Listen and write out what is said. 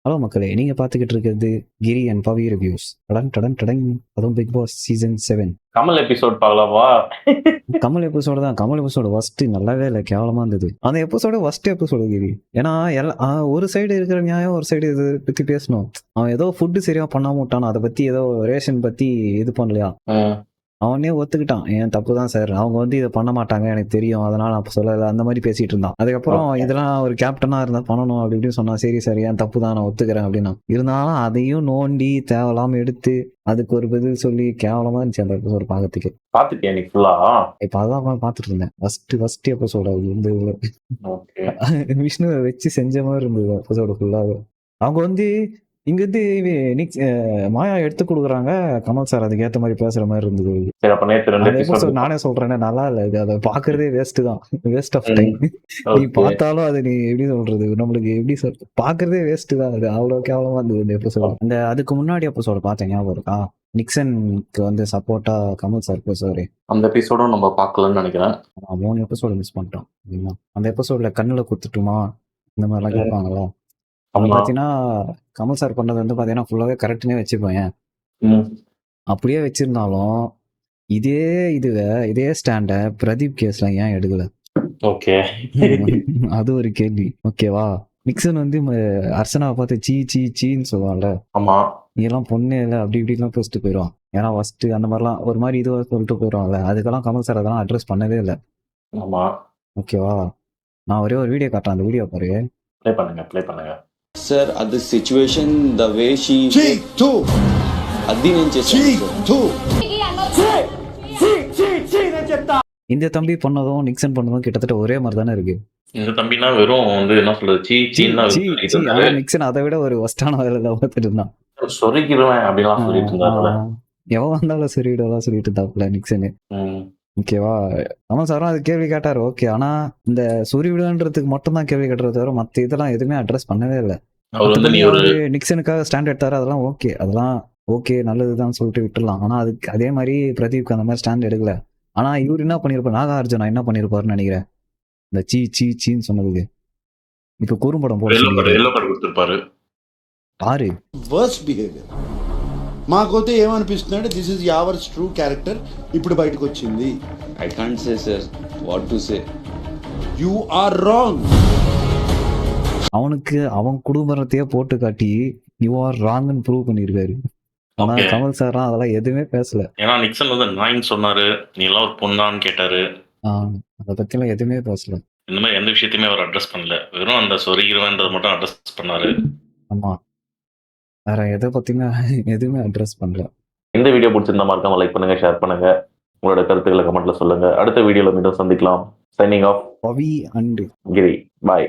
Hello மக்களே, நீங்க பார்த்துக்கிட்டு இருக்கிறது கிரி அண்ட் பவி ரிவ்யூஸ். டடன் டடன் டடன். அதுவும் bigg boss season 7 Kamal episode பார்க்கலாமா? கமல் எபிசோடு தான். கமல் எபிசோடு ஃபர்ஸ்ட் நல்லாவே இல்லை, கேவலமா இருந்தது. அந்த எபிசோடு ஃபர்ஸ்ட் எபிசோடு கிரி. ஏன்னா ஒரு சைடு இருக்கிற நியாயம், ஒரு சைடு இது பத்தி பேசணும். அவன் ஏதோ ஃபுட்டு சரியா பண்ணாம விட்டான், அதை பத்தி ஏதோ ரேஷன் பத்தி இது பண்ணலையா, அவனே ஒத்துக்கிட்டான். என் தப்பு தான் சார், அவங்க வந்து இதை பண்ண மாட்டாங்க எனக்கு தெரியும், அதனால அப்போ சொல்லலை, அந்த மாதிரி பேசிட்டு இருந்தான். அதுக்கப்புறம் இதெல்லாம் ஒரு கேப்டனா இருந்தா பண்ணணும் அப்படி இப்படின்னு சொன்னா, சரி சரி என் தப்பு தான், நான் ஒத்துக்கிறேன் அப்படின்னா. இருந்தாலும் அதையும் நோண்டி தேவையில்லாம எடுத்து அதுக்கு ஒரு பதில் சொல்லி கேவலமா இருந்துச்சு அந்த எபிசோடு பார்க்கறதுக்கு. பாத்துட்டியா நீ ஃபுல்லா? இப்ப அதான் பார்த்துட்டு இருந்தேன். ஃபர்ஸ்ட் எபிசோடு அது வந்து விஷ்ணுவை வச்சு செஞ்ச மாதிரி இருந்தது எபிசோடு ஃபுல்லாவே. அவங்க வந்து இங்க இருந்து மாயா எடுத்து கொடுக்குறாங்க, கமல் சார் அதுக்கு ஏத்த மாதிரி பேசுற மாதிரி இருந்தது. நானே சொல்றேன், நல்லா இல்ல இது, அதை பாக்குறதே வேஸ்ட் தான், வேஸ்ட் ஆஃப் டைம். நீ பார்த்தாலும் அது நீ எப்படி சொல்றது, நம்மளுக்கு எப்படி பாக்குறதே வேஸ்ட் தான், அது அவ்வளவு கேவலமா இருந்தது இந்த எபிசோடு. அந்த அதுக்கு முன்னாடி எபிசோடு பார்த்தேன், ஞாபகம் இருக்கா? நிக்சனுக்கு வந்து சப்போர்ட்டா கமல் சார் பேசுவாரு. அந்த எபிசோடும் நம்ம பார்க்கலன்னு நினைக்கிறேன். 3 எபிசோடு மிஸ் பண்ணிட்டோம். அந்த எபிசோட்ல கண்ணுல குத்துட்டுமா இந்த மாதிரிலாம் கேட்பாங்களா? பாத்தீங்கன்னா கமல் சார் பண்ணது வந்து பாத்தீங்கன்னா ஃபுல்லாவே கரெக்ட்னே வச்சுப்பேன். அப்படியே வச்சிருந்தாலும் இதே ஸ்டாண்ட பிரதீப் கேஸ்ல ஏன் எடுக்கல? ஓகே, அது ஒரு கேள்வி. ஓகேவா? நிக்சன் வந்து அர்ச்சனாவை பார்த்து சீ சீ சீன்னு சொல்லுவான்ல, ஆமா, நீ எல்லாம் பொண்ணே இல்லை அப்படி இப்படிலாம் பேசிட்டு போயிடுவான். ஏன்னா ஃபர்ஸ்ட் அந்த மாதிரிலாம் ஒரு மாதிரி இதுவா சொல்லிட்டு போயிடுவாங்கல்ல, அதுக்கெல்லாம் கமல் சார் அதெல்லாம் அட்ரஸ் பண்ணவே இல்லை. ஆமா, ஓகேவா? நான் ஒரே ஒரு வீடியோ காட்டுறேன், அந்த வீடியோ பாரு. ப்ளே பண்ணுங்க. Sir, at the situation, the way she இந்த தம்பி பண்ணதும் நிக்சன் பண்ணதும் கிட்டத்தட்ட ஒரே மாதிரி தானே இருக்கு. இந்த தம்பினா வெறும் வந்து என்ன சொல்றது, நிக்சன் அதை விட ஒரு ஒஸ்டான வேலை தான் பார்த்துட்டு இருந்தான். சொரிக்கிடுவேன் அப்படிலாம் சொல்லிட்டு இருந்தாங்க. எவன் வந்தாலும் சொல்லிடுவா சொல்லிட்டு இருந்தாப்புல நிக்சனு. ஓகேவா? கமல் சாரும் அது கேள்வி கேட்டாரு, ஓகே. ஆனா இந்த சொரிவிடுன்றதுக்கு மட்டும் தான் கேள்வி கேட்டுறத தவிர மத்த இதெல்லாம் எதுவுமே அட்ரஸ் பண்ணவே இல்லை. நிக்சனுக்காக ஸ்டாண்ட் எடுத்தாரு, அதெல்லாம் ஓகே, அதெல்லாம் ஓகே, நல்லதுதான் சொல்லிட்டு விட்டுலாம். ஆனா அதுக்கு அதே மாதிரி பிரதீப்க்கு அந்த மாதிரி ஸ்டாண்ட் எடுக்கல. ஆனா இவரு என்ன பண்ணிருப்பாரு, நாகார்ஜுனா என்ன பண்ணிருப்பாருன்னு நினைக்கிறேன், இந்த சீ சீ சீன்னு சொன்னதுக்கு இப்ப குறும்படம் போட்டு பாரு. మాకైతే ఏమనిపిస్తుందంటే దిస్ ఇస్ యావర్స్ ట్రూ క్యారెక్టర్ ఇప్పుడు బయటకు వచ్చింది. I can't say, sir, what to say. You are wrong. அவனுக்கு அவன் குடும்பத்தையே போட்டு காட்டி யூ ஆர் ராங்னு ப்ரூவ் பண்ணிருக்காரு. ஆனா கமல் சார் அதெல்லாம் எதுவுமே பேசல. ஏன்னா நிக்சன் வந்து நாயின்னு சொன்னாரு, நீ எல்லாம் ஒரு பொண்ணான்னு கேட்டாரு. அதை பத்தி எல்லாம் எதுவுமே பேசல. இந்த மாதிரி எந்த விஷயத்தையுமே அவர் அட்ரஸ் பண்ணல, வெறும் அந்த சொரிகிறவன்றதை மட்டும் அட்ரஸ் பண்ணாரு. ஆமா, வேற எதை பத்தியுமே எதுவுமே அட்ரஸ் பண்ணல. இந்த வீடியோ பிடிச்சிருந்தா மறக்காம லைக் பண்ணுங்க, ஷேர் பண்ணுங்க, உங்களோட கருத்துக்களை கமெண்ட்ல சொல்லுங்க. அடுத்த வீடியோல மீண்டும் சந்திக்கலாம். Signing off, Pavi and Giri. Bye.